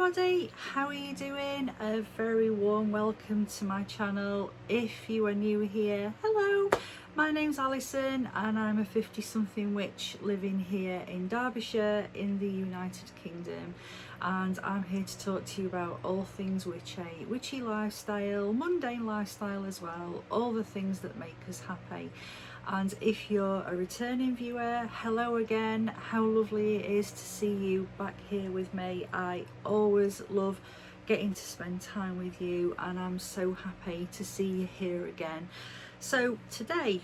everybody, how are you doing? A very warm welcome to my channel. If you are new here, hello, my name's Alison and I'm a 50-something witch living here in Derbyshire in the United Kingdom, and I'm here to talk to you about all things witchy lifestyle, mundane lifestyle as well, all the things that make us happy. And if you're a returning viewer, hello again. How lovely it is to see you back here with me. I always love getting to spend time with you, and I'm so happy to see you here again. So today,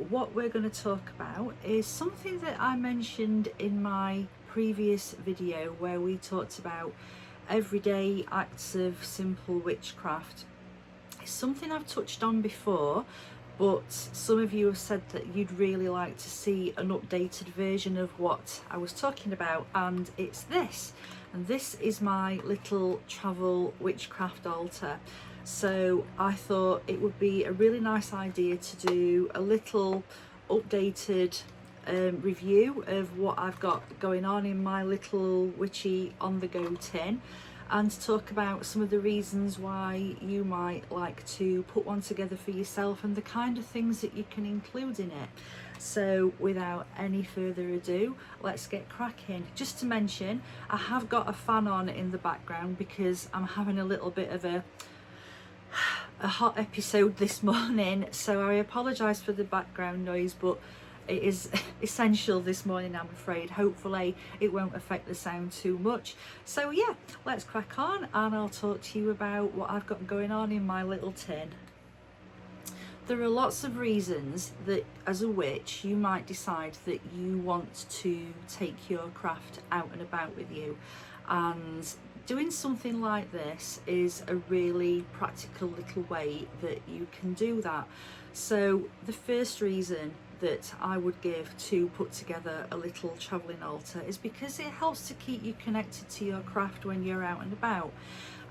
what we're going to talk about is something that I mentioned in my previous video where we talked about everyday acts of simple witchcraft. It's something I've touched on before, but some of you have said that you'd really like to see an updated version of what I was talking about, and it's this. And this is my little travel witchcraft altar. So I thought it would be a really nice idea to do a little updated review of what I've got going on in my little witchy on the go tin, and to talk about some of the reasons why you might like to put one together for yourself and the kind of things that you can include in it. So without any further ado, let's get cracking. Just to mention, I have got a fan on in the background because I'm having a little bit of a hot episode this morning, so I apologise for the background noise, but it is essential this morning, I'm afraid. Hopefully it won't affect the sound too much. So yeah, let's crack on and I'll talk to you about what I've got going on in my little tin. There are lots of reasons that as a witch you might decide that you want to take your craft out and about with you, and doing something like this is a really practical little way that you can do that. So the first reason that I would give to put together a little travelling altar is because it helps to keep you connected to your craft when you're out and about.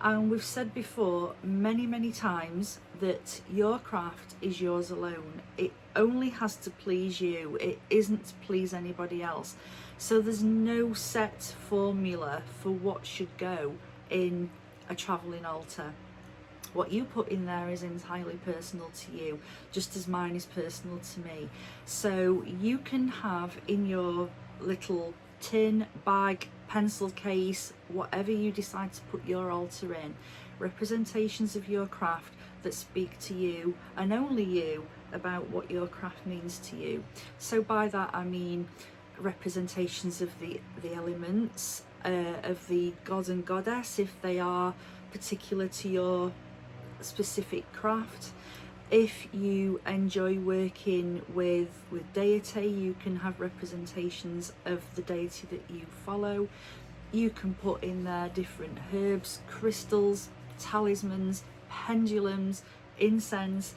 And we've said before many times that your craft is yours alone. It only has to please you. It isn't to please anybody else. So there's no set formula for what should go in a travelling altar. What you put in there is entirely personal to you, just as mine is personal to me. So you can have in your little tin, bag, pencil case, whatever you decide to put your altar in, representations of your craft that speak to you and only you about what your craft means to you. So by that I mean representations of the elements, of the god and goddess if they are particular to your specific craft. If you enjoy working with deity, you can have representations of the deity that you follow. You can put in there different herbs, crystals, talismans, pendulums, incense.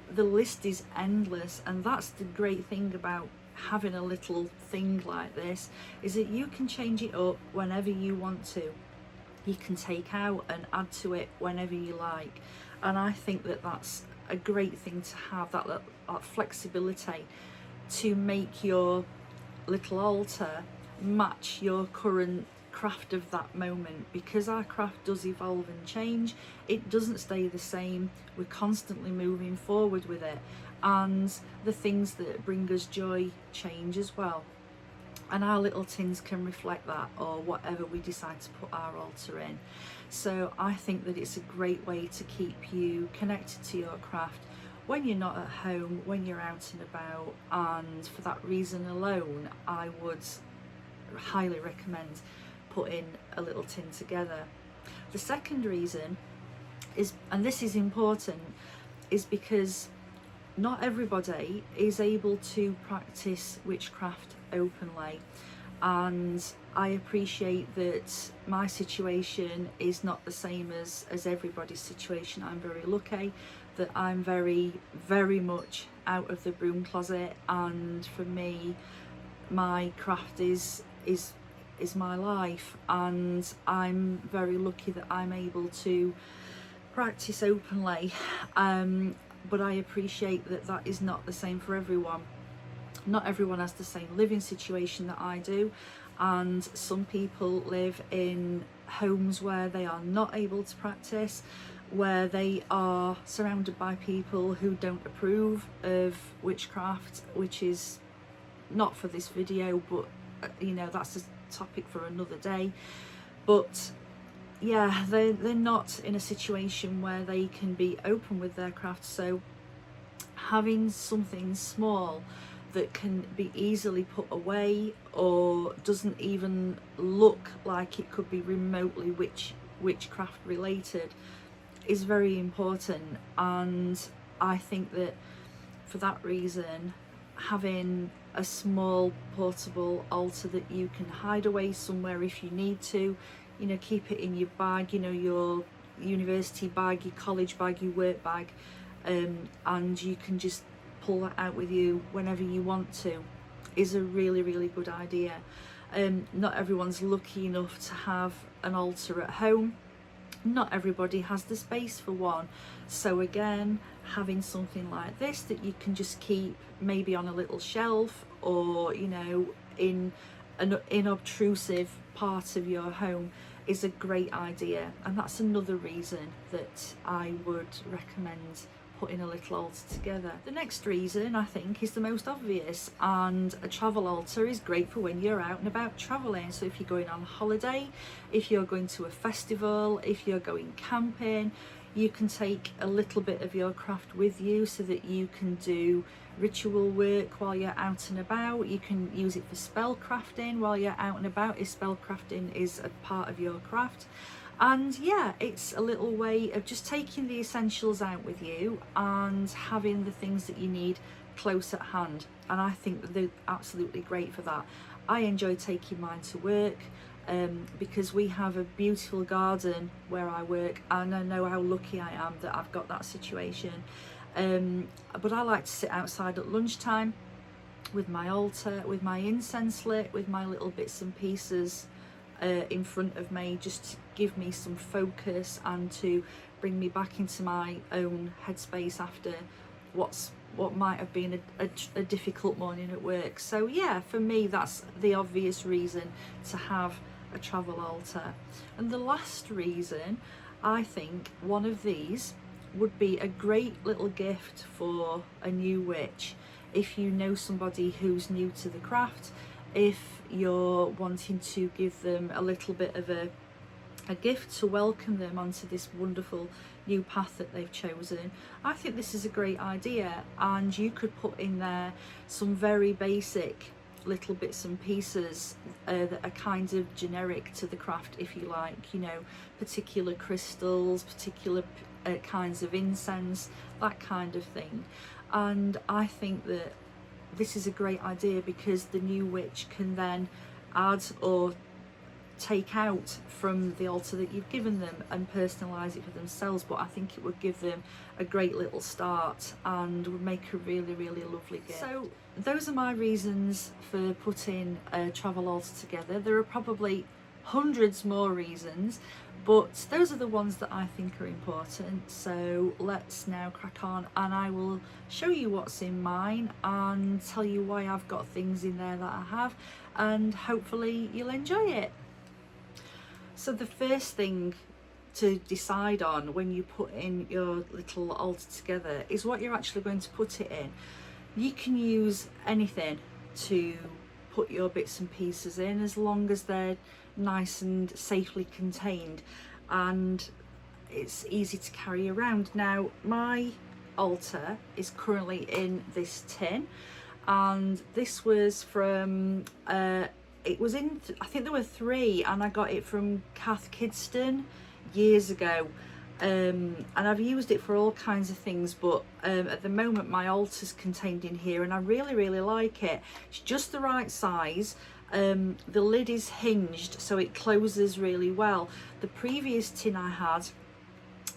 The list is endless, and that's the great thing about having a little thing like this, is that you can change it up whenever you want to. You can take out and add to it whenever you like, and I think that that's a great thing to have, that flexibility to make your little altar match your current craft of that moment, because our craft does evolve and change. It doesn't stay the same. We're constantly moving forward with it, and the things that bring us joy change as well. And our little tins can reflect that, or whatever we decide to put our altar in. So I think that it's a great way to keep you connected to your craft when you're not at home, when you're out and about, and for that reason alone I would highly recommend putting a little tin together. The second reason is, and this is important, is because not everybody is able to practice witchcraft openly, and I appreciate that my situation is not the same as everybody's situation. I'm very lucky that I'm very much out of the broom closet, and for me my craft is my life, and I'm very lucky that I'm able to practice openly. But I appreciate that that is not the same for everyone. Not everyone has the same living situation that I do, and some people live in homes where they are not able to practice, where they are surrounded by people who don't approve of witchcraft, which is not for this video, but you know, that's a topic for another day. But yeah, they're not in a situation where they can be open with their craft. So having something small that can be easily put away, or doesn't even look like it could be remotely witchcraft related, is very important. And I think that for that reason, having a small portable altar that you can hide away somewhere if you need to, you know, keep it in your bag, you know, your university bag, your college bag, your work bag, and you can just pull that out with you whenever you want to, is a really, really good idea. Not everyone's lucky enough to have an altar at home. Not everybody has the space for one. So again, having something like this that you can just keep maybe on a little shelf, or you know, in an inobtrusive part of your home, is a great idea. And that's another reason that I would recommend putting a little altar together. The next reason, I think, is the most obvious, and a travel altar is great for when you're out and about traveling. So if you're going on holiday, if you're going to a festival, if you're going camping, you can take a little bit of your craft with you so that you can do ritual work while you're out and about. You can use it for spell crafting while you're out and about, if spell crafting is a part of your craft. And yeah, it's a little way of just taking the essentials out with you and having the things that you need close at hand. And I think that they're absolutely great for that. I enjoy taking mine to work because we have a beautiful garden where I work, and I know how lucky I am that I've got that situation. But I like to sit outside at lunchtime with my altar, with my incense lit, with my little bits and pieces in front of me, just to give me some focus and to bring me back into my own headspace after what might have been a difficult morning at work. So yeah, for me, that's the obvious reason to have a travel altar. And the last reason, I think one of these would be a great little gift for a new witch. If you know somebody who's new to the craft, if you're wanting to give them a little bit of a gift to welcome them onto this wonderful new path that they've chosen, I think this is a great idea. And you could put in there some very basic little bits and pieces that are kind of generic to the craft, if you like, you know, particular crystals, particular kinds of incense, that kind of thing. And I think that this is a great idea because the new witch can then add or take out from the altar that you've given them and personalize it for themselves. But I think it would give them a great little start and would make a really, really lovely gift. So those are my reasons for putting a travel altar together. There are probably hundreds more reasons, but those are the ones that I think are important. So let's now crack on, and I will show you what's in mine and tell you why I've got things in there that I have, and hopefully you'll enjoy it. So the first thing to decide on when you put in your little altar together is what you're actually going to put it in. You can use anything to put your bits and pieces in, as long as they're nice and safely contained and it's easy to carry around. Now, my altar is currently in this tin, and this was from it was in I think there were 3, and I got it from Kath Kidston years ago, and I've used it for all kinds of things, but at the moment my altar's contained in here, and I really, really like it. It's just the right size. The lid is hinged, so it closes really well. The previous tin I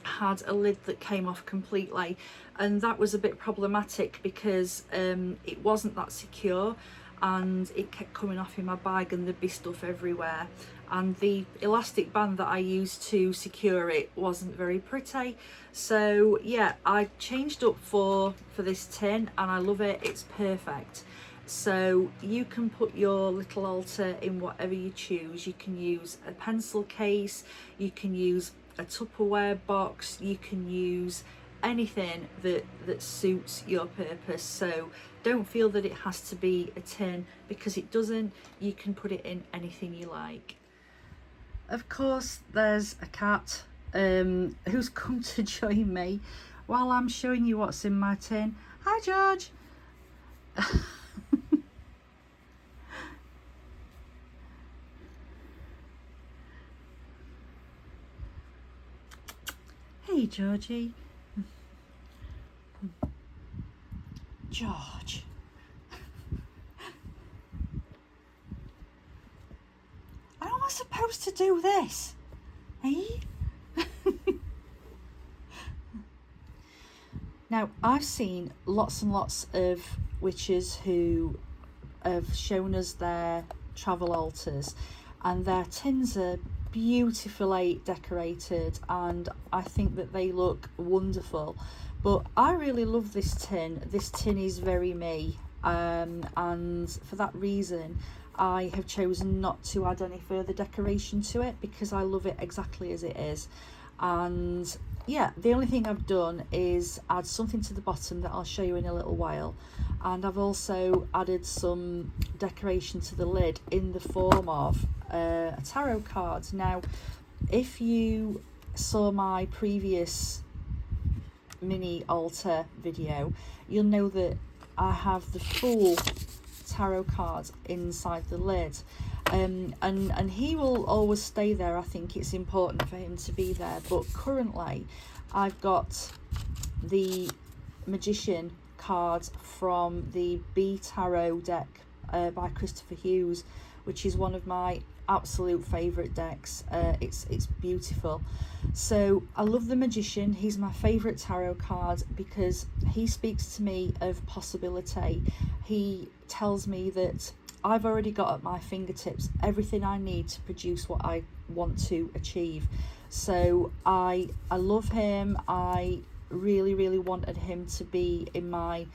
had a lid that came off completely, and that was a bit problematic because it wasn't that secure, and it kept coming off in my bag and there'd be stuff everywhere, and the elastic band that I used to secure it wasn't very pretty. So yeah, I changed up for this tin and I love it. It's perfect. So you can put your little altar in whatever you choose. You can use a pencil case, you can use a Tupperware box, you can use anything that suits your purpose. So don't feel that it has to be a tin, because it doesn't. You can put it in anything you like. Of course, there's a cat who's come to join me while I'm showing you what's in my tin. Hi, George. Hey, Georgie. George. How am I supposed to do this? Hey? Now, I've seen lots and lots of witches who have shown us their travel altars, and their tins are beautifully decorated, and I think that they look wonderful. But I really love this tin. This tin is very me, and for that reason I have chosen not to add any further decoration to it, because I love it exactly as it is. And yeah, the only thing I've done is add something to the bottom that I'll show you in a little while, and I've also added some decoration to the lid in the form of a tarot card. Now, if you saw my previous mini altar video, you'll know that I have the full tarot card inside the lid, and he will always stay there. I think it's important for him to be there, but currently I've got the Magician card from the B Tarot deck by Christopher Hughes, which is one of my absolute favourite decks. It's beautiful. So I love the Magician. He's my favourite tarot card because he speaks to me of possibility. He tells me that I've already got at my fingertips everything I need to produce what I want to achieve. So I love him. I really wanted him to be in my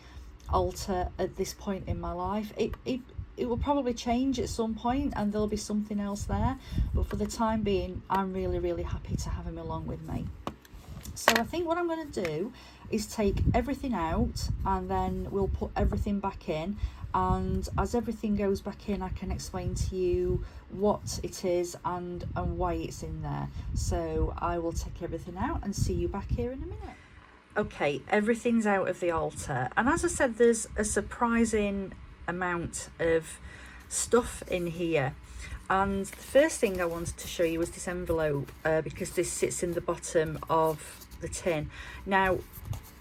altar at this point in my life. It will probably change at some point and there'll be something else there, but for the time being I'm really happy to have him along with me. So I think what I'm going to do is take everything out and then we'll put everything back in, and as everything goes back in I can explain to you what it is and why it's in there. So I will take everything out and see you back here in a minute. Okay, everything's out of the altar, and as I said, there's a surprising amount of stuff in here. And the first thing I wanted to show you was this envelope, because this sits in the bottom of the tin. Now,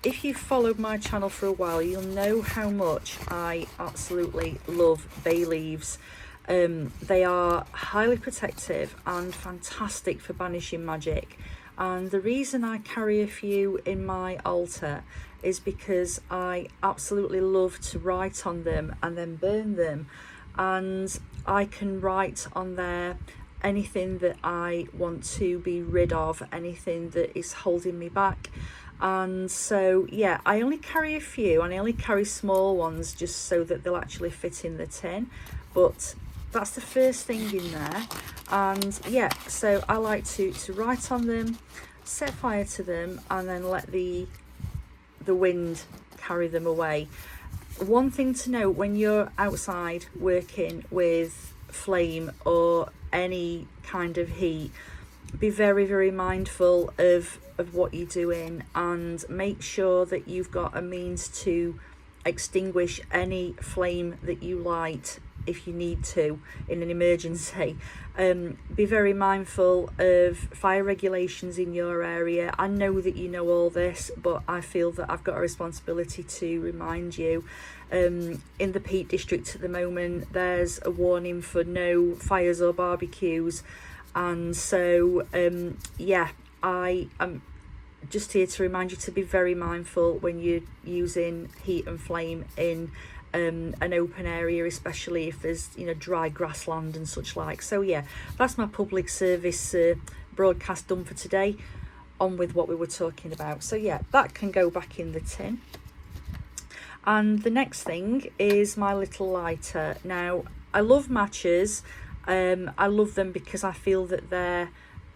if you've followed my channel for a while, you'll know how much I absolutely love bay leaves. They are highly protective and fantastic for banishing magic. And the reason I carry a few in my altar is because I absolutely love to write on them and then burn them, and I can write on there anything that I want to be rid of, anything that is holding me back. And so yeah, I only carry a few, and I only carry small ones just so that they'll actually fit in the tin, but that's the first thing in there. And yeah, so I like to write on them, set fire to them, and then let the wind carry them away. One thing to note when you're outside working with flame or any kind of heat, be very mindful of what you're doing, and make sure that you've got a means to extinguish any flame that you light if you need to in an emergency. Be very mindful of fire regulations in your area. I know that you know all this, but I feel that I've got a responsibility to remind you. In the Peak District at the moment, there's a warning for no fires or barbecues, and so yeah, I am just here to remind you to be very mindful when you're using heat and flame in an open area, especially if there's, you know, dry grassland and such like. So yeah, that's my public service broadcast done for today. On with what we were talking about. So yeah, that can go back in the tin. And the next thing is my little lighter. Now, I love matches. I love them because I feel that they're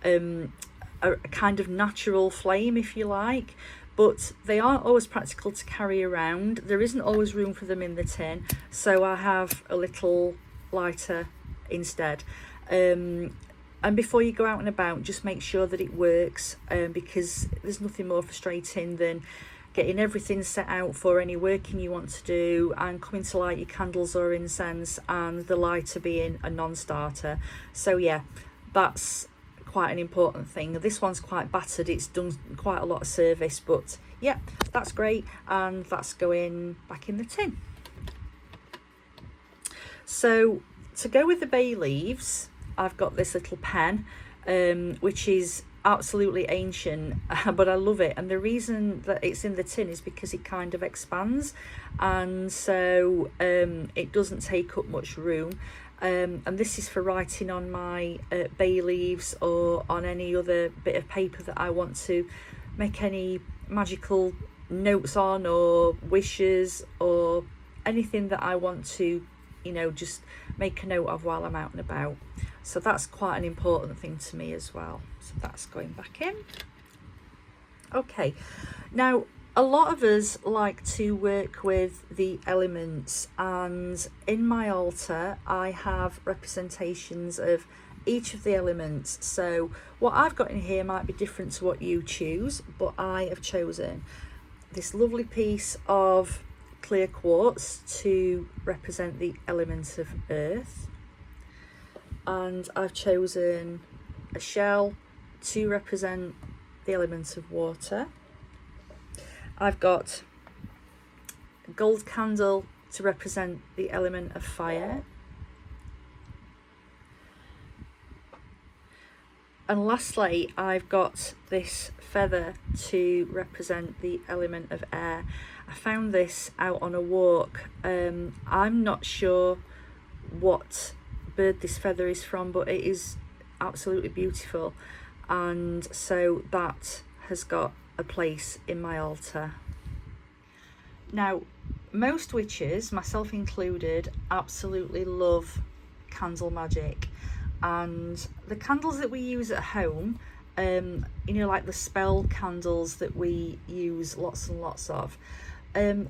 a kind of natural flame, if you like, but they aren't always practical to carry around. There isn't always room for them in the tin, so I have a little lighter instead. And before you go out and about, just make sure that it works, because there's nothing more frustrating than getting everything set out for any working you want to do and coming to light your candles or incense and the lighter being a non-starter. So yeah, that's quite an important thing. This one's quite battered, it's done quite a lot of service, but yeah, that's great, and that's going back in the tin. So to go with the bay leaves, I've got this little pen, which is absolutely ancient, but I love it, and the reason that it's in the tin is because it kind of expands, and so it doesn't take up much room, and this is for writing on my bay leaves or on any other bit of paper that I want to make any magical notes on, or wishes, or anything that I want to, you know, just make a note of while I'm out and about. So that's quite an important thing to me as well. So that's going back in. Okay, now a lot of us like to work with the elements, and in my altar I have representations of each of the elements. So what I've got in here might be different to what you choose, but I have chosen this lovely piece of clear quartz to represent the element of earth, and I've chosen a shell to represent the element of water. I've got a gold candle to represent the element of fire, and lastly I've got this feather to represent the element of air. I found this out on a walk. I'm not sure what bird this feather is from, but it is absolutely beautiful, and so that has got a place in my altar. Now, most witches, myself included, absolutely love candle magic, and the candles that we use at home, you know, like the spell candles that we use lots and lots of,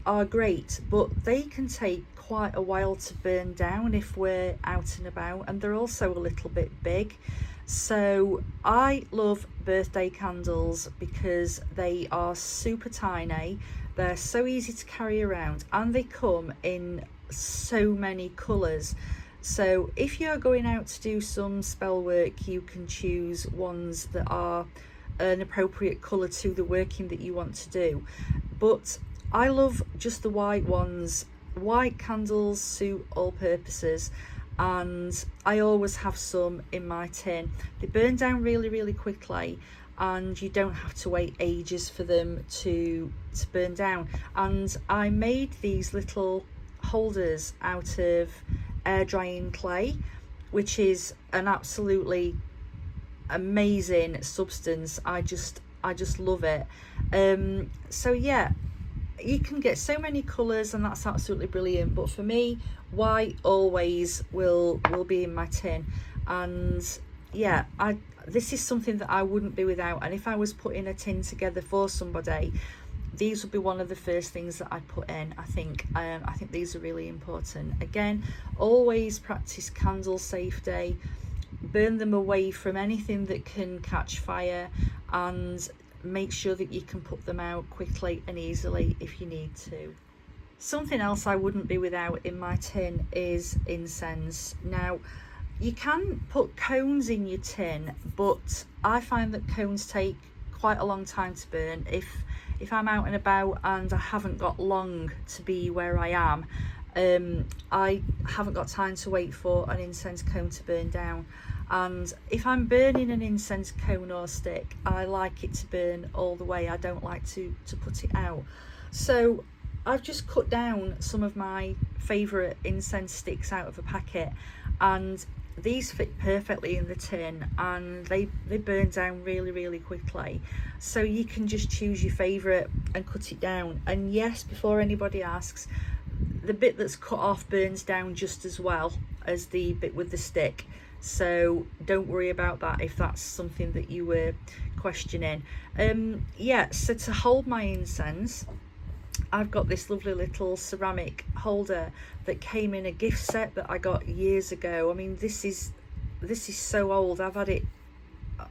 are great, but they can take quite a while to burn down if we're out and about, and they're also a little bit big. So I love birthday candles because they are super tiny, they're so easy to carry around, and they come in so many colours. So if you're going out to do some spell work, you can choose ones that are an appropriate colour to the working that you want to do. But I love just the white ones. White candles suit all purposes, and I always have some in my tin. They burn down really, really quickly, and you don't have to wait ages for them to burn down. And I made these little holders out of air drying clay, which is an absolutely amazing substance. I just love it. So yeah, you can get so many colours, and that's absolutely brilliant, but for me, white always will be in my tin. And yeah, this is something that I wouldn't be without, and if I was putting a tin together for somebody, these would be one of the first things that I put in. I think these are really important. Again, always practice candle safety, burn them away from anything that can catch fire, and make sure that you can put them out quickly and easily if you need to. Something else I wouldn't be without in my tin is incense. Now, you can put cones in your tin, but I find that cones take quite a long time to burn. If I'm out and about and I haven't got long to be where I am, I haven't got time to wait for an incense cone to burn down. And if I'm burning an incense cone or stick, I like it to burn all the way. I don't like to put it out. So I've just cut down some of my favourite incense sticks out of a packet, and these fit perfectly in the tin, and they burn down really quickly, so you can just choose your favorite and cut it down. And yes, before anybody asks, the bit that's cut off burns down just as well as the bit with the stick, so don't worry about that if that's something that you were questioning. Yeah, so to hold my incense, I've got this lovely little ceramic holder that came in a gift set that I got years ago. I mean, this is so old. I've had it,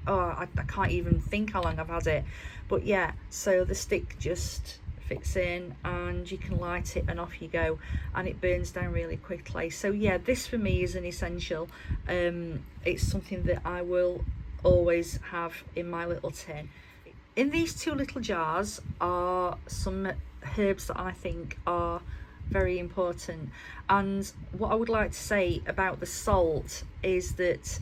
oh, I can't even think how long I've had it. But yeah, so the stick just fits in and you can light it and off you go, and it burns down really quickly. So yeah, this for me is an essential. It's something that I will always have in my little tin. In these two little jars are some herbs that I think are very important, and what I would like to say about the salt is that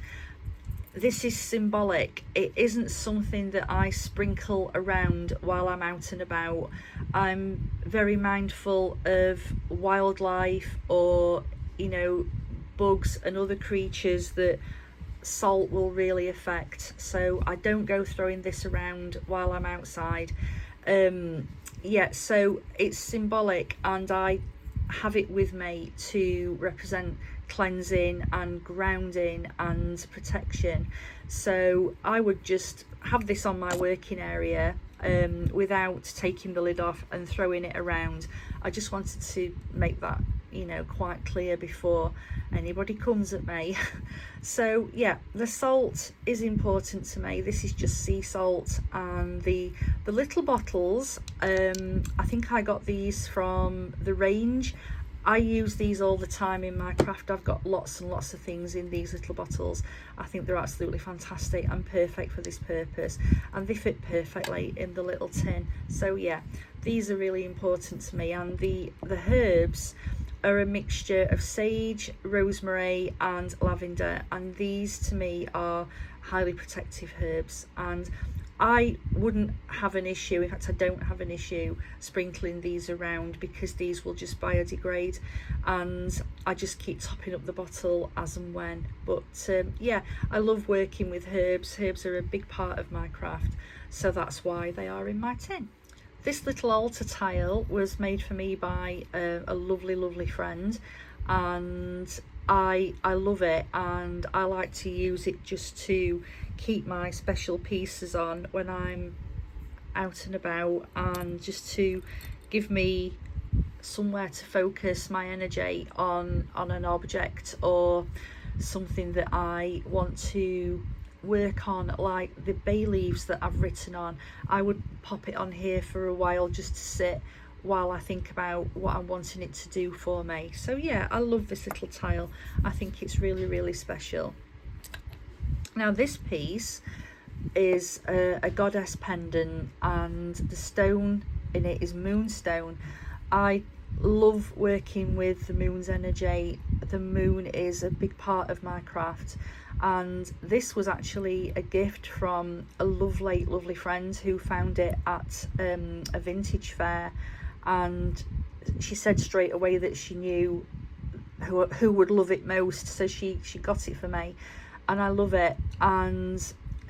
this is symbolic. It isn't something that I sprinkle around while I'm out and about. I'm very mindful of wildlife, or you know, bugs and other creatures that salt will really affect, so I don't go throwing this around while I'm outside. Yeah, so it's symbolic, and I have it with me to represent cleansing and grounding and protection. So I would just have this on my working area without taking the lid off and throwing it around. I just wanted to make that, you know, quite clear before anybody comes at me. So yeah, the salt is important to me. This is just sea salt, and the little bottles, I think I got these from the range. I use these all the time in my craft. I've got lots and lots of things in these little bottles. I think they're absolutely fantastic and perfect for this purpose, and they fit perfectly in the little tin. So yeah, these are really important to me. And the herbs are a mixture of sage, rosemary and lavender, and these to me are highly protective herbs, and I wouldn't have an issue, in fact I don't have an issue sprinkling these around, because these will just biodegrade, and I just keep topping up the bottle as and when. But yeah, I love working with herbs. Herbs are a big part of my craft, so that's why they are in my tin. This little altar tile was made for me by a lovely friend, and I love it, and I like to use it just to keep my special pieces on when I'm out and about, and just to give me somewhere to focus my energy on an object or something that I want to work on, like the bay leaves that I've written on. I would pop it on here for a while just to sit while I think about what I'm wanting it to do for me. So yeah, I love this little tile. I think it's really special. Now this piece is a goddess pendant, and the stone in it is moonstone. I love working with the moon's energy. The moon is a big part of my craft, and this was actually a gift from a lovely friend who found it at a vintage fair, and she said straight away that she knew who would love it most, so she got it for me, and I love it. And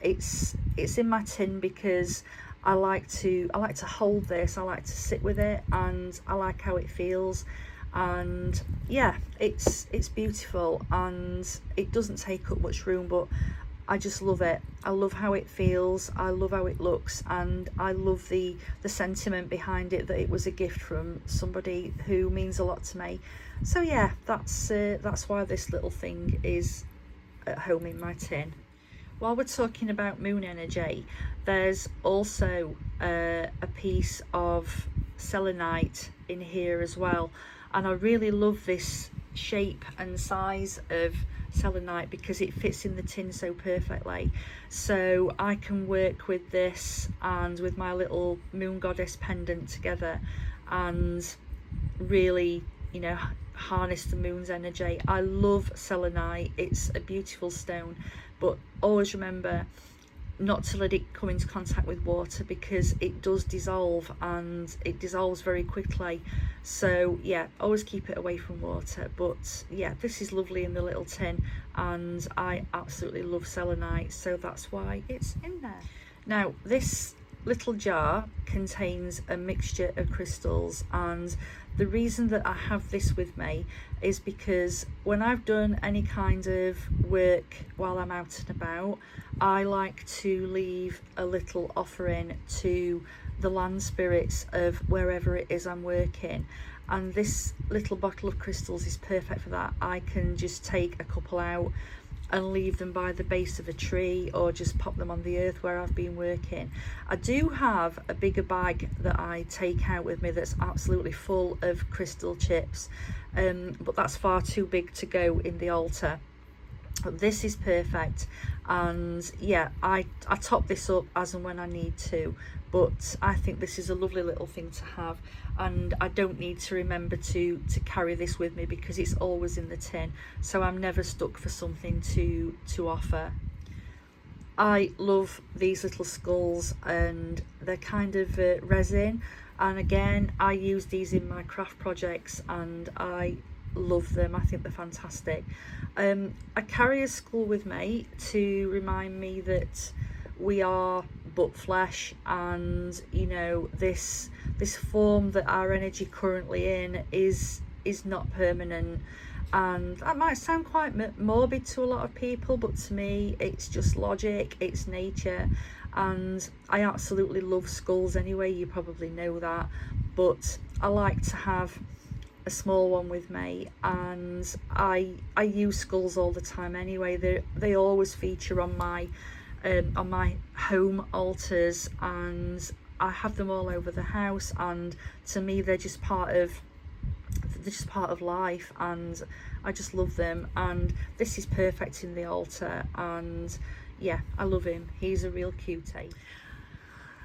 it's in my tin because I like to hold this, I like to sit with it, and I like how it feels. And yeah, it's beautiful, and it doesn't take up much room, but I just love it. I love how it feels, I love how it looks, and I love the sentiment behind it, that it was a gift from somebody who means a lot to me. So yeah, that's why this little thing is at home in my tin. While we're talking about moon energy, there's also a piece of Selonite in here as well, and I really love this shape and size of Selonite because it fits in the tin so perfectly. So I can work with this and with my little moon goddess pendant together and really, you know, harness the moon's energy. I love Selonite, it's a beautiful stone, but always remember, not to let it come into contact with water, because it does dissolve, and it dissolves very quickly. So yeah, always keep it away from water. But yeah, this is lovely in the little tin, and I absolutely love selenite, so that's why it's in there. Now this little jar contains a mixture of crystals, and the reason that I have this with me is because when I've done any kind of work while I'm out and about, I like to leave a little offering to the land spirits of wherever it is I'm working, and this little bottle of crystals is perfect for that. I can just take a couple out and leave them by the base of a tree, or just pop them on the earth where I've been working. I do have a bigger bag that I take out with me that's absolutely full of crystal chips, but that's far too big to go in the altar. This is perfect, and yeah, I top this up as and when I need to, but I think this is a lovely little thing to have, and I don't need to remember to carry this with me because it's always in the tin, so I'm never stuck for something to offer. I love these little skulls, and they're kind of resin, and again I use these in my craft projects and I love them. I think they're fantastic. I carry a skull with me to remind me that we are but flesh, and you know, this form that our energy currently in is not permanent. And that might sound quite morbid to a lot of people, but to me it's just logic, it's nature, and I absolutely love skulls anyway, you probably know that, but I like to have a small one with me, and I use skulls all the time anyway. They always feature on my home altars, and I have them all over the house, and to me they're just part of life, and I just love them, and this is perfect in the altar, and yeah, I love him. He's a real cutie.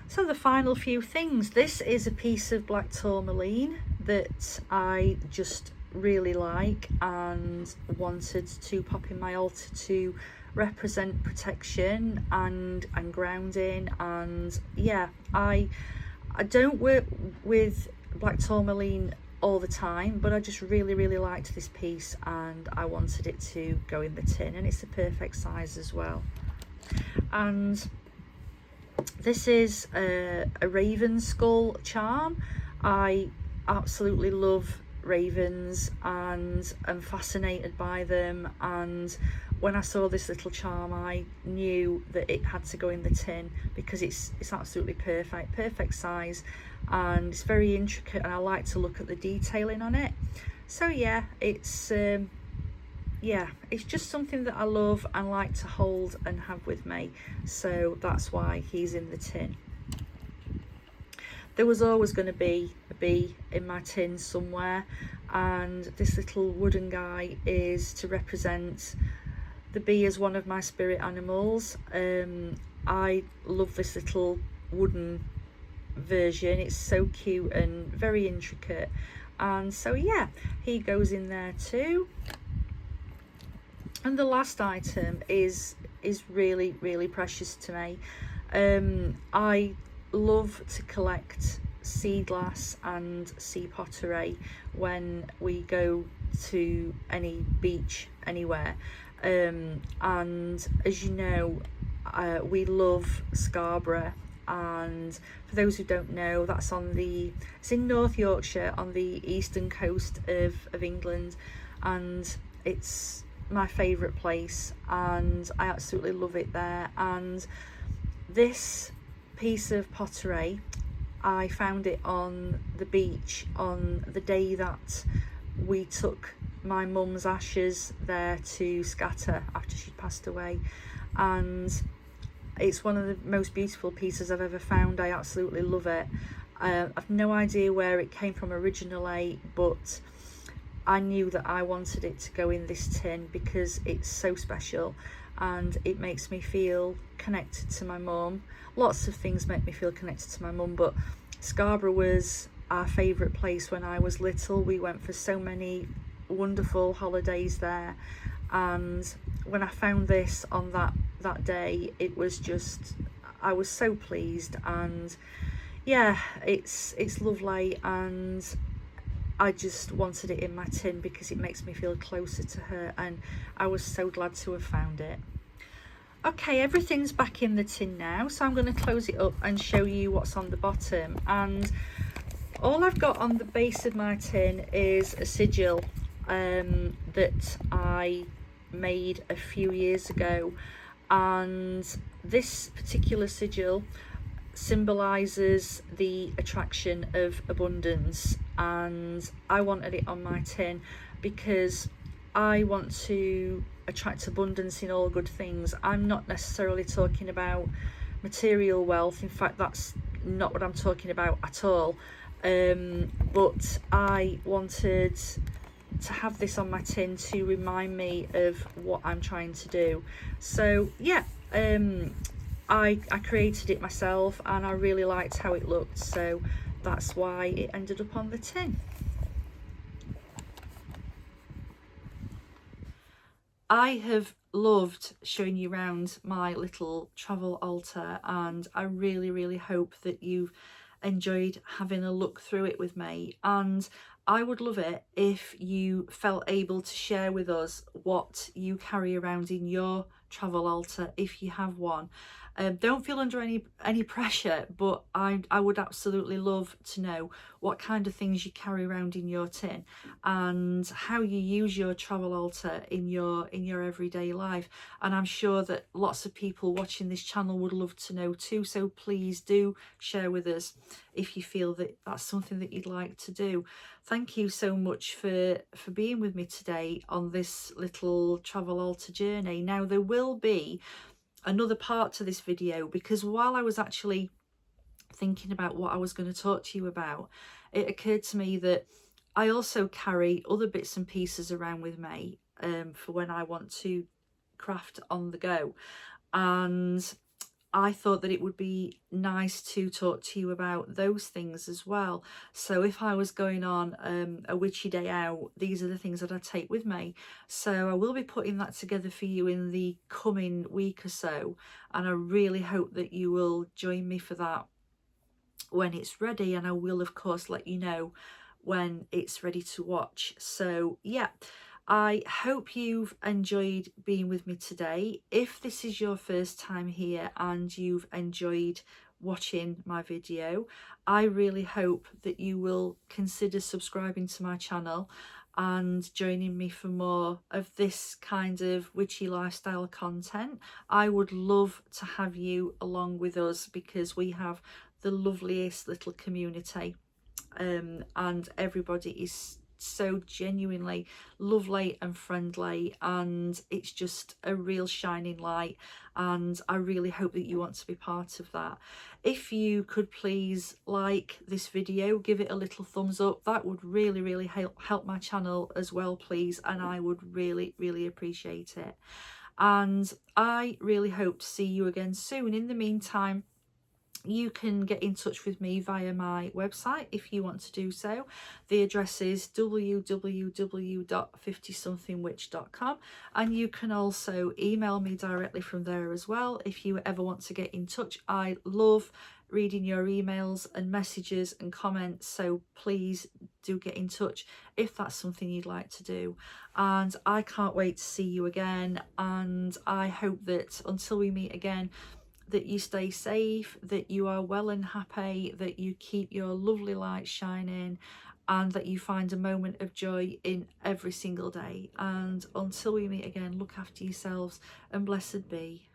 So the final few things, this is a piece of black tourmaline that I just really like and wanted to pop in my altar to represent protection and grounding. And yeah, I don't work with black tourmaline all the time, but I just really liked this piece, and I wanted it to go in the tin, and it's the perfect size as well. And this is a raven skull charm. I absolutely love ravens and I'm fascinated by them, and when I saw this little charm I knew that it had to go in the tin because it's absolutely perfect size, and it's very intricate, and I like to look at the detailing on it. So yeah, it's just something that I love and like to hold and have with me, so that's why he's in the tin. There was always going to be a bee in my tin somewhere, and this little wooden guy is to represent the bee as one of my spirit animals. I love this little wooden version, it's so cute and very intricate, and so yeah, he goes in there too. And the last item is really precious to me. I love to collect sea glass and sea pottery when we go to any beach anywhere, and as you know, we love Scarborough, and for those who don't know, it's in North Yorkshire on the eastern coast of England, and it's my favourite place, and I absolutely love it there. And this piece of pottery, I found it on the beach on the day that we took my mum's ashes there to scatter after she'd passed away, and it's one of the most beautiful pieces I've ever found. I absolutely love it. I've no idea where it came from originally, but I knew that I wanted it to go in this tin because it's so special and it makes me feel connected to my mum. Lots of things make me feel connected to my mum, but Scarborough was our favourite place when I was little. We went for so many wonderful holidays there, and when I found this on that that day. It was just, I was so pleased, and yeah, it's lovely, and I just wanted it in my tin because it makes me feel closer to her, and I was so glad to have found it. Okay, everything's back in the tin now, so I'm going to close it up and show you what's on the bottom. And all I've got on the base of my tin is a sigil that I made a few years ago, and this particular sigil symbolizes the attraction of abundance, and I wanted it on my tin because I want to attract abundance in all good things. I'm not necessarily talking about material wealth, in fact that's not what I'm talking about at all, but I wanted to have this on my tin to remind me of what I'm trying to do. So yeah, I created it myself and I really liked how it looked, so that's why it ended up on the tin. I have loved showing you around my little travel altar, and I really hope that you've enjoyed having a look through it with me. And I would love it if you felt able to share with us what you carry around in your travel altar, if you have one. Don't feel under any pressure, but I would absolutely love to know what kind of things you carry around in your tin and how you use your travel altar in your everyday life. And I'm sure that lots of people watching this channel would love to know too, so please do share with us if you feel that that's something that you'd like to do. Thank you so much for being with me today on this little travel altar journey. Now there will be another part to this video, because while I was actually thinking about what I was going to talk to you about, it occurred to me that I also carry other bits and pieces around with me for when I want to craft on the go, and I thought that it would be nice to talk to you about those things as well. So if I was going on a witchy day out, these are the things that I take with me. So I will be putting that together for you in the coming week or so, and I really hope that you will join me for that when it's ready, and I will of course let you know when it's ready to watch. So yeah, I hope you've enjoyed being with me today. If this is your first time here and you've enjoyed watching my video, I really hope that you will consider subscribing to my channel and joining me for more of this kind of witchy lifestyle content. I would love to have you along with us because we have the loveliest little community, and everybody is so genuinely lovely and friendly, and it's just a real shining light, and I really hope that you want to be part of that. If you could please like this video, give it a little thumbs up, that would really help my channel as well please, and I would really appreciate it. And I really hope to see you again soon. In the meantime, you can get in touch with me via my website if you want to do so. The address is www.50somethingwitch.com, and you can also email me directly from there as well if you ever want to get in touch. I love reading your emails and messages and comments, so please do get in touch if that's something you'd like to do. And I can't wait to see you again, and I hope that until we meet again, that you stay safe, that you are well and happy, that you keep your lovely light shining, and that you find a moment of joy in every single day. And until we meet again, look after yourselves and blessed be.